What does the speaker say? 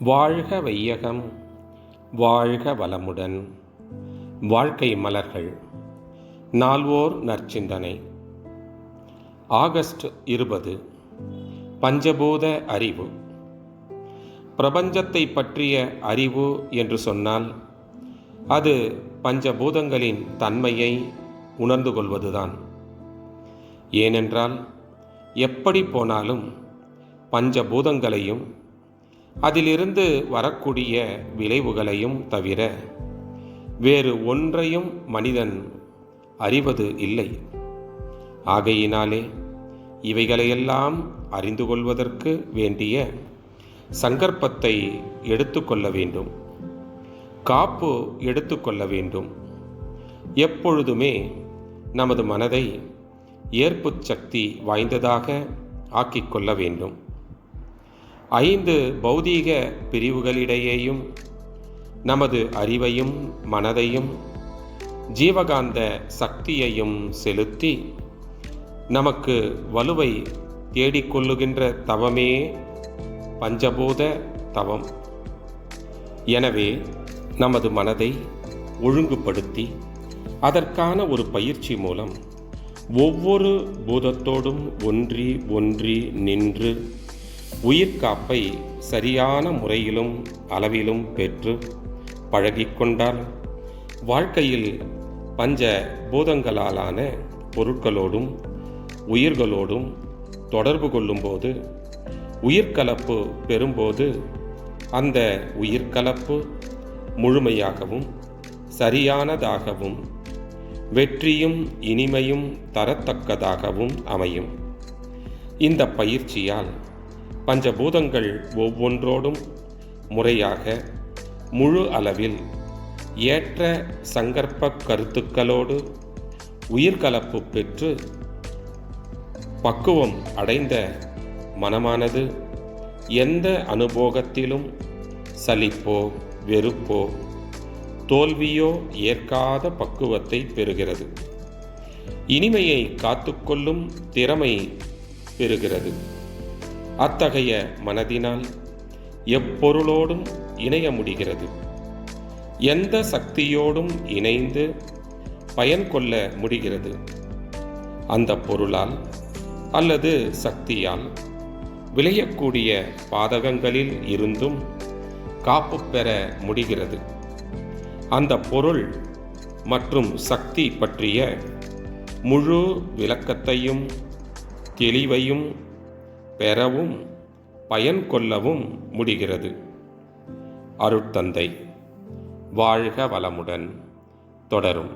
வாழ்க வையகம், வாழ்க வளமுடன். வாழ்க்கை மலர்கள். நால்வோர் நற்சிந்தனை. ஆகஸ்ட் 20. பஞ்சபூத அறிவு. பிரபஞ்சத்தை பற்றிய அறிவு என்று சொன்னால் அது பஞ்சபூதங்களின் தன்மையை உணர்ந்து கொள்வதுதான். ஏனென்றால் எப்படி போனாலும் பஞ்சபூதங்களையும் அதிலிருந்து வரக்கூடிய விளைவுகளையும் தவிர வேறு ஒன்றையும் மனிதன் அறிவது இல்லை. ஆகையினாலே இவைகளையெல்லாம் அறிந்து கொள்வதற்கு வேண்டிய சங்கற்பத்தை எடுத்துக்கொள்ள வேண்டும், காப்பு எடுத்துக்கொள்ள வேண்டும். எப்பொழுதுமே நமது மனதை ஏற்பு சக்தி வாய்ந்ததாக ஆக்கிக்கொள்ள வேண்டும். 5 பௌதீக பிரிவுகளிடையேயும் நமது அறிவையும் மனதையும் ஜீவகாந்த சக்தியையும் செலுத்தி நமக்கு வலுவை தேடிக்கொள்ளுகின்ற தவமே பஞ்சபூத தவம். எனவே நமது மனதை ஒழுங்குபடுத்தி அதற்கான ஒரு பயிற்சி மூலம் ஒவ்வொரு பூதத்தோடும் ஒன்றி நின்று உயிர்காப்பை சரியான முறையிலும் அளவிலும் பெற்று பழகிக்கொண்டால் வாழ்க்கையில் பஞ்ச பூதங்களாலான பொருட்களோடும் உயிர்களோடும் தொடர்பு கொள்ளும்போது, உயிர்கலப்பு பெறும்போது அந்த உயிர்கலப்பு முழுமையாகவும் சரியானதாகவும் வெற்றியும் இனிமையும் தரத்தக்கதாகவும் அமையும். இந்த பயிற்சியால் பஞ்சபூதங்கள் ஒவ்வொன்றோடும் முறையாக முழு அளவில் ஏற்ற சங்கற்ப கருத்துக்களோடு உயிர்கலப்பு பெற்று பக்குவம் அடைந்த மனமானது எந்த அனுபவத்திலும் சலிப்போ வெறுப்போ தோல்வியோ ஏற்காத பக்குவத்தை பெறுகிறது. இனிமையை காத்துக்கொள்ளும் திறமை பெறுகிறது. அத்தகைய மனதினால் எப்பொருளோடும் இணைய முடிகிறது. எந்த சக்தியோடும் இணைந்து பயன் கொள்ள முடிகிறது. அந்த பொருளால் அல்லது சக்தியால் விளையக்கூடிய பாதகங்களில் இருந்தும் காப்பு பெற முடிகிறது. அந்த பொருள் மற்றும் சக்தி பற்றிய முழு விளக்கத்தையும் தெளிவையும் பெறவும் பயன் கொள்ளவும் முடிகிறது. அருட்தந்தை. வாழ்க வளமுடன். தொடரும்.